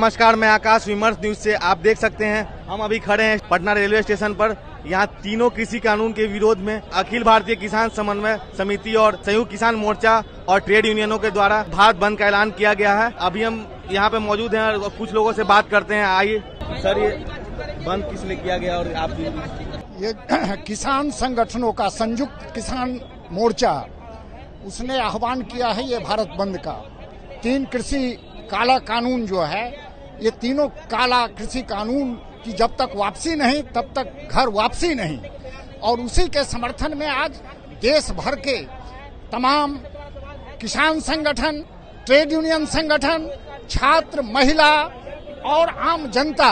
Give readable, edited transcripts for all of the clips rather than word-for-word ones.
नमस्कार, मैं आकाश विमर्श न्यूज से। आप देख सकते हैं हम अभी खड़े हैं पटना रेलवे स्टेशन पर। यहाँ तीनों कृषि कानून के विरोध में अखिल भारतीय किसान समन्वय समिति और संयुक्त किसान मोर्चा और ट्रेड यूनियनों के द्वारा भारत बंद का ऐलान किया गया है। अभी हम यहाँ पे मौजूद हैं और कुछ लोगों से बात करते हैं। आइए सर, ये बंद किस लिए किया गया और आप ये किसान संगठनों का संयुक्त किसान मोर्चा उसने आह्वान किया है ये भारत बंद का। 3 कृषि काला कानून जो है, ये तीनों काला कृषि कानून की जब तक वापसी नहीं तब तक घर वापसी नहीं। और उसी के समर्थन में आज देश भर के तमाम किसान संगठन, ट्रेड यूनियन संगठन, छात्र, महिला और आम जनता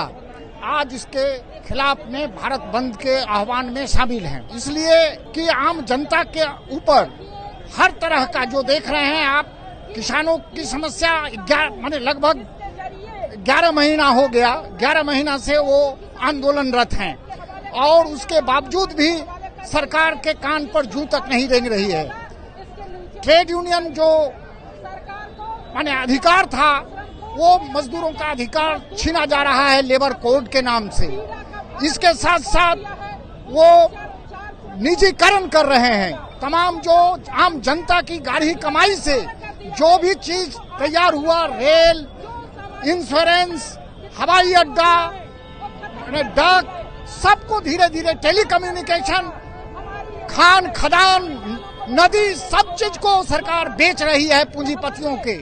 आज इसके खिलाफ में भारत बंद के आह्वान में शामिल हैं। इसलिए कि आम जनता के ऊपर हर तरह का जो देख रहे हैं आप, किसानों की समस्या लगभग 11 महीना हो गया, 11 महीना से वो आंदोलनरत हैं और उसके बावजूद भी सरकार के कान पर जूं तक नहीं रेंग रही है। ट्रेड यूनियन जो अधिकार था, वो मजदूरों का अधिकार छीना जा रहा है लेबर कोड के नाम से। इसके साथ साथ वो निजीकरण कर रहे हैं। तमाम जो आम जनता की गाढ़ी कमाई से जो भी चीज तैयार हुआ, रेल, इंश्योरेंस, हवाई अड्डा, डाक, सबको धीरे धीरे टेलीकम्युनिकेशन, खान खदान, नदी, सब चीज को सरकार बेच रही है पूंजीपतियों के।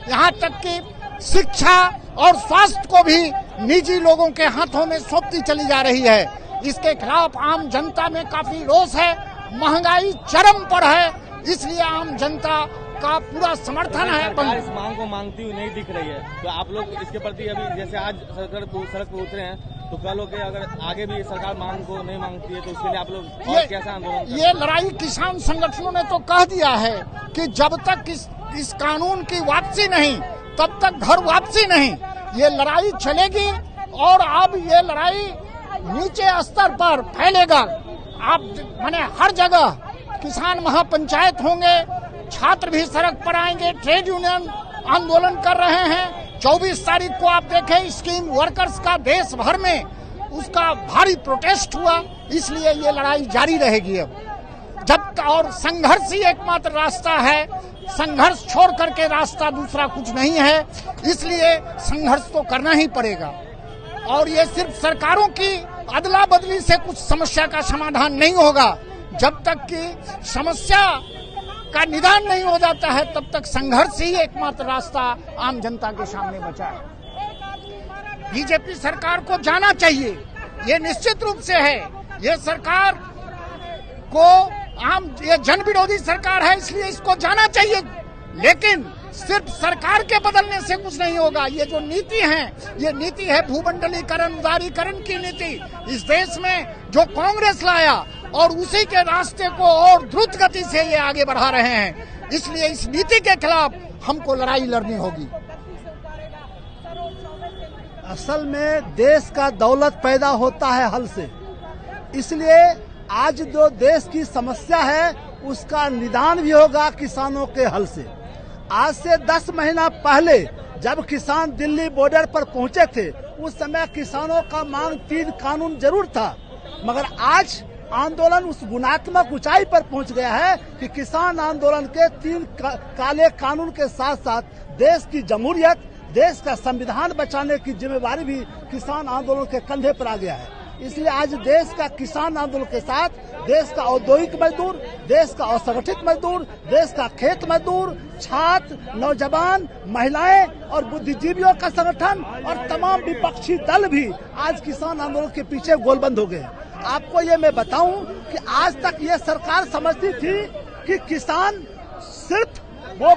यहाँ तक कि शिक्षा और स्वास्थ्य को भी निजी लोगों के हाथों में सौंपती चली जा रही है। इसके खिलाफ आम जनता में काफी रोष है। महंगाई चरम पर है, इसलिए आम जनता का पूरा समर्थन है। इस मांग को मांगती हुई नहीं दिख रही है, तो आप लोग इसके प्रति अभी जैसे आज सड़क पर उतरे हैं, तो कल के अगर आगे भी सरकार मांग को नहीं मांगती है तो इसके लिए आप लोग कैसा आंदोलन? ये लड़ाई किसान संगठनों ने तो कह दिया है कि जब तक इस कानून की वापसी नहीं तब तक घर वापसी नहीं। ये लड़ाई चलेगी और अब ये लड़ाई नीचे स्तर पर फैलेगा। आप हर जगह किसान महापंचायत होंगे, छात्र भी सड़क पर आएंगे, ट्रेड यूनियन आंदोलन कर रहे हैं। 24 तारीख को आप देखें, स्कीम वर्कर्स का देश भर में उसका भारी प्रोटेस्ट हुआ। इसलिए ये लड़ाई जारी रहेगी अब जब, और संघर्ष ही एकमात्र रास्ता है। संघर्ष छोड़ करके रास्ता दूसरा कुछ नहीं है। इसलिए संघर्ष तो करना ही पड़ेगा। और ये सिर्फ सरकारों की अदला बदली से कुछ समस्या का समाधान नहीं होगा। जब तक कि समस्या का निदान नहीं हो जाता है तब तक संघर्ष ही एकमात्र रास्ता आम जनता के सामने बचा है। बीजेपी सरकार को जाना चाहिए, ये निश्चित रूप से है। ये सरकार को ये जन विरोधी सरकार है, इसलिए इसको जाना चाहिए। लेकिन सिर्फ सरकार के बदलने से कुछ नहीं होगा। ये जो नीति है, ये नीति है भूमंडलीकरण, उदारीकरण की नीति। इस देश में जो कांग्रेस लाया और उसी के रास्ते को और द्रुत गति से ये आगे बढ़ा रहे हैं। इसलिए इस नीति के खिलाफ हमको लड़ाई लड़नी होगी। असल में देश का दौलत पैदा होता है हल से। इसलिए आज जो देश की समस्या है उसका निदान भी होगा किसानों के हल से। आज से 10 महीना पहले जब किसान दिल्ली बॉर्डर पर पहुंचे थे, उस समय किसानों का मांग 3 कानून जरूर था, मगर आज आंदोलन उस गुणात्मक ऊंचाई पर पहुंच गया है कि किसान आंदोलन के 3 काले कानून के साथ साथ देश की जमहूरियत, देश का संविधान बचाने की जिम्मेवारी भी किसान आंदोलन के कंधे पर आ गया है। इसलिए आज देश का किसान आंदोलन के साथ देश का औद्योगिक मजदूर, देश का असंगठित मजदूर, देश का खेत मजदूर, छात्र, नौजवान, महिलाएं और बुद्धिजीवियों का संगठन और तमाम विपक्षी दल भी आज किसान आंदोलन के पीछे गोलबंद हो गए। आपको ये मैं बताऊं कि आज तक ये सरकार समझती थी कि किसान सिर्फ वो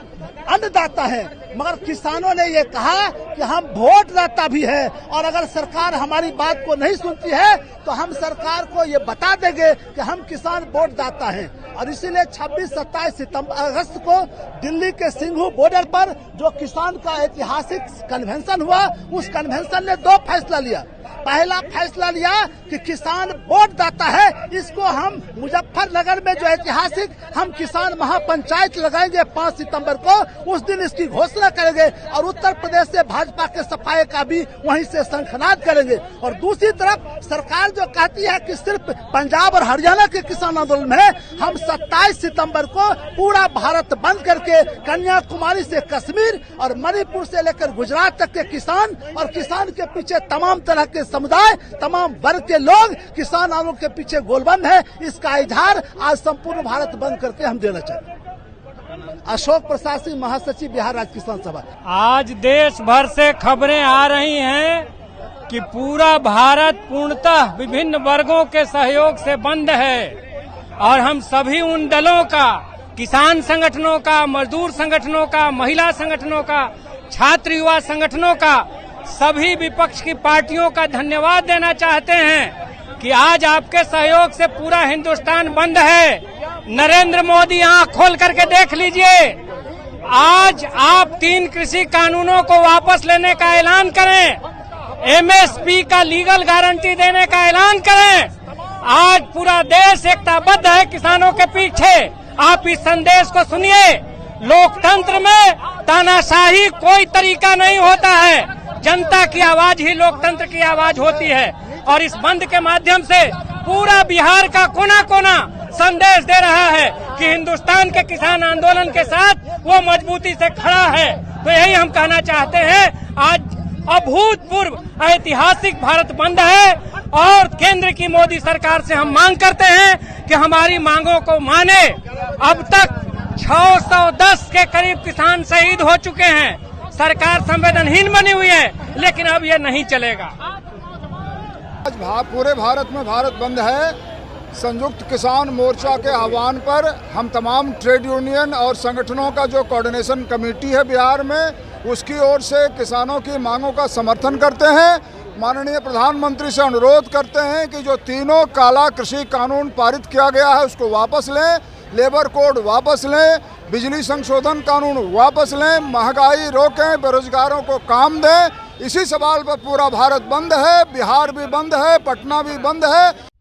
अन्नदाता है, मगर किसानों ने ये कहा कि हम वोट दाता भी है और अगर सरकार हमारी बात को नहीं सुनती है तो हम सरकार को ये बता देंगे कि हम किसान वोट दाता हैं। और इसीलिए 26-27 अगस्त को दिल्ली के सिंघू बॉर्डर पर जो किसान का ऐतिहासिक कन्वेंशन हुआ, उस कन्वेंशन ने 2 फैसला लिया। पहला फैसला लिया कि किसान वोट देता है, इसको हम मुजफ्फरनगर में जो ऐतिहासिक हम किसान महापंचायत लगाएंगे 5 सितंबर को, उस दिन इसकी घोषणा करेंगे और उत्तर प्रदेश से भाजपा के सफाई का भी वहीं से शंखनाद करेंगे। और दूसरी तरफ सरकार जो कहती है कि सिर्फ पंजाब और हरियाणा के किसान आंदोलन में, हम 27 सितंबर को पूरा भारत बंद करके कन्याकुमारी से कश्मीर और मणिपुर से लेकर गुजरात तक के किसान और किसान के पीछे तमाम तरह के समुदाय, तमाम वर्ग के लोग किसान आंदोलन के पीछे गोलबंद है, इसका इजहार आज संपूर्ण भारत बंद करके हम देना चाहते हैं। अशोक प्रसाद सिंह, महासचिव, बिहार राज्य किसान सभा। आज देश भर से खबरें आ रही हैं कि पूरा भारत पूर्णतः विभिन्न वर्गों के सहयोग से बंद है और हम सभी उन दलों का, किसान संगठनों का, मजदूर संगठनों का, महिला संगठनों का, छात्र युवा संगठनों का, सभी विपक्ष की पार्टियों का धन्यवाद देना चाहते हैं कि आज आपके सहयोग से पूरा हिंदुस्तान बंद है। नरेंद्र मोदी आंख खोल करके देख लीजिए, आज आप 3 कृषि कानूनों को वापस लेने का ऐलान करें, एमएसपी का लीगल गारंटी देने का ऐलान करें। आज पूरा देश एकताबद्ध है किसानों के पीछे। आप इस संदेश को सुनिए। लोकतंत्र में तानाशाही कोई तरीका नहीं होता है, जनता की आवाज ही लोकतंत्र की आवाज होती है। और इस बंद के माध्यम से पूरा बिहार का कोना कोना संदेश दे रहा है कि हिंदुस्तान के किसान आंदोलन के साथ वो मजबूती से खड़ा है। तो यही हम कहना चाहते हैं, आज अभूतपूर्व ऐतिहासिक भारत बंद है और केंद्र की मोदी सरकार से हम मांग करते हैं कि हमारी मांगों को माने। अब तक 610 के करीब किसान शहीद हो चुके हैं। सरकार संवेदनहीन बनी हुई है, लेकिन अब ये नहीं चलेगा। आज पूरे भारत में भारत बंद है। संयुक्त किसान मोर्चा के आह्वान पर हम तमाम ट्रेड यूनियन और संगठनों का जो कोऑर्डिनेशन कमेटी है बिहार में, उसकी ओर से किसानों की मांगों का समर्थन करते हैं। माननीय प्रधानमंत्री से अनुरोध करते हैं कि जो तीनों काला कृषि कानून पारित किया गया है उसको वापस लें, लेबर कोड वापस लें, बिजली संशोधन कानून वापस लें, महंगाई रोकें, बेरोजगारों को काम दें। इसी सवाल पर पूरा भारत बंद है, बिहार भी बंद है, पटना भी बंद है।